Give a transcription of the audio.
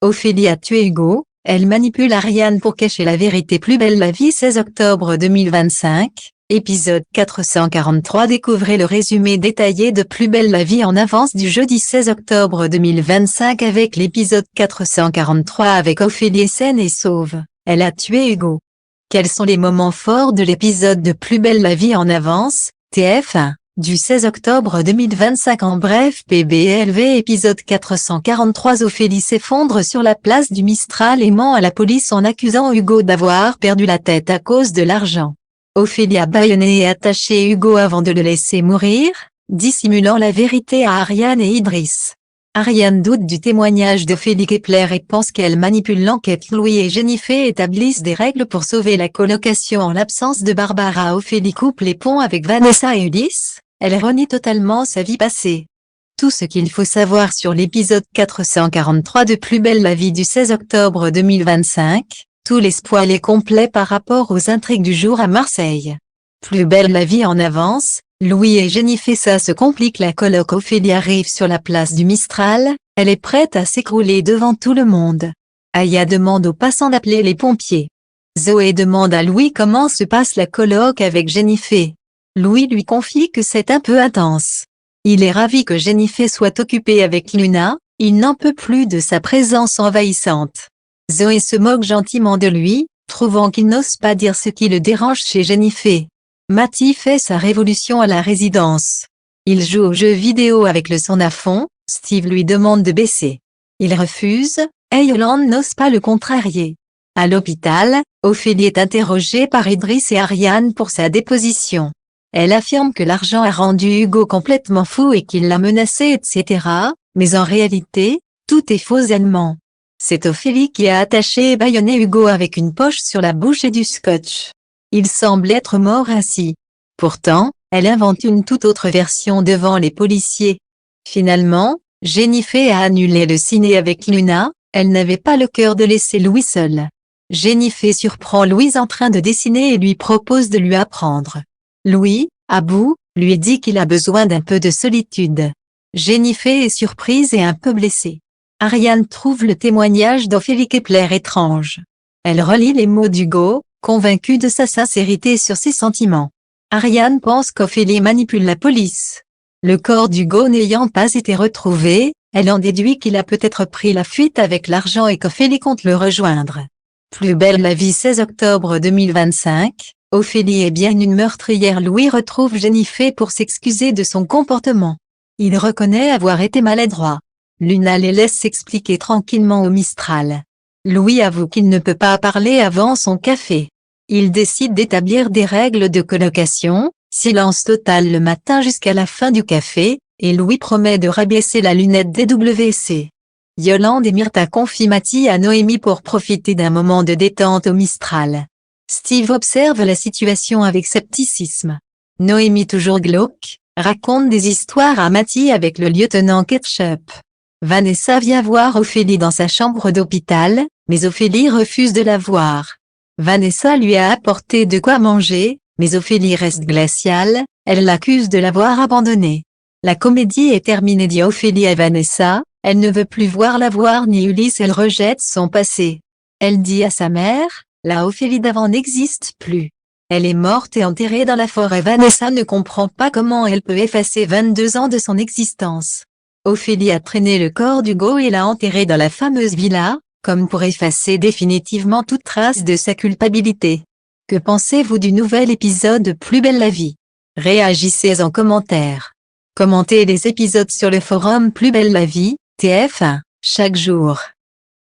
Ophélie a tué Hugo, elle manipule Ariane pour cacher la vérité. Plus belle la vie. 16 octobre 2025, épisode 443. Découvrez le résumé détaillé de Plus belle la vie en avance du jeudi 16 octobre 2025 avec l'épisode 443 avec Ophélie saine et sauve. Elle a tué Hugo. Quels sont les moments forts de l'épisode de Plus belle la vie en avance, TF1, du 16 octobre 2025? En bref, PBLV épisode 443. Ophélie s'effondre sur la place du Mistral et ment à la police en accusant Hugo d'avoir perdu la tête à cause de l'argent. Ophélie a bâillonné et attaché Hugo avant de le laisser mourir, dissimulant la vérité à Ariane et Idriss. Ariane doute du témoignage d'Ophélie Kepler et pense qu'elle manipule l'enquête. Louis et Jennifer établissent des règles pour sauver la colocation en l'absence de Barbara. Ophélie coupe les ponts avec Vanessa et Ulysse, elle renie totalement sa vie passée. Tout ce qu'il faut savoir sur l'épisode 443 de Plus belle la vie du 16 octobre 2025, tous les spoilers complets par rapport aux intrigues du jour à Marseille. Plus belle la vie en avance. Louis et Jennifer, ça se complique. La coloc Ophélie arrive sur la place du Mistral, elle est prête à s'écrouler devant tout le monde. Aya demande aux passants d'appeler les pompiers. Zoé demande à Louis comment se passe la coloc avec Jennifer. Louis lui confie que c'est un peu intense. Il est ravi que Jennifer soit occupée avec Luna, il n'en peut plus de sa présence envahissante. Zoé se moque gentiment de lui, trouvant qu'il n'ose pas dire ce qui le dérange chez Jennifer. Matty fait sa révolution à la résidence. Il joue aux jeux vidéo avec le son à fond, Steve lui demande de baisser. Il refuse, et Yolande n'ose pas le contrarier. À l'hôpital, Ophélie est interrogée par Idriss et Ariane pour sa déposition. Elle affirme que l'argent a rendu Hugo complètement fou et qu'il l'a menacé etc., mais en réalité, tout est faux. Elle ment. C'est Ophélie qui a attaché et bâillonné Hugo avec une poche sur la bouche et du scotch. Il semble être mort ainsi. Pourtant, elle invente une toute autre version devant les policiers. Finalement, Jennifer a annulé le ciné avec Luna, elle n'avait pas le cœur de laisser Louis seul. Jennifer surprend Louis en train de dessiner et lui propose de lui apprendre. Louis, à bout, lui dit qu'il a besoin d'un peu de solitude. Jennifer est surprise et un peu blessée. Ariane trouve le témoignage d'Ophélie Kepler étrange. Elle relit les mots d'Hugo, convaincue de sa sincérité sur ses sentiments. Ariane pense qu'Ophélie manipule la police. Le corps d'Hugo n'ayant pas été retrouvé, elle en déduit qu'il a peut-être pris la fuite avec l'argent et qu'Ophélie compte le rejoindre. Plus belle la vie. 16 octobre 2025, Ophélie est bien une meurtrière. Louis retrouve Jennifer pour s'excuser de son comportement. Il reconnaît avoir été maladroit. Luna les laisse s'expliquer tranquillement au Mistral. Louis avoue qu'il ne peut pas parler avant son café. Il décide d'établir des règles de colocation, silence total le matin jusqu'à la fin du café, et Louis promet de rabaisser la lunette DWC. Yolande et Myrtha confient Matty à Noémie pour profiter d'un moment de détente au Mistral. Steve observe la situation avec scepticisme. Noémie, toujours glauque, raconte des histoires à Matty avec le lieutenant Ketchup. Vanessa vient voir Ophélie dans sa chambre d'hôpital, mais Ophélie refuse de la voir. Vanessa lui a apporté de quoi manger, mais Ophélie reste glaciale, elle l'accuse de l'avoir abandonnée. La comédie est terminée, dit Ophélie à Vanessa, elle ne veut plus voir ni Ulysse, elle rejette son passé. Elle dit à sa mère, la Ophélie d'avant n'existe plus. Elle est morte et enterrée dans la forêt. Vanessa ne comprend pas comment elle peut effacer 22 ans de son existence. Ophélie a traîné le corps d'Hugo et l'a enterré dans la fameuse villa, comme pour effacer définitivement toute trace de sa culpabilité. Que pensez-vous du nouvel épisode de Plus belle la vie? Réagissez en commentaire. Commentez les épisodes sur le forum Plus belle la vie, TF1, chaque jour.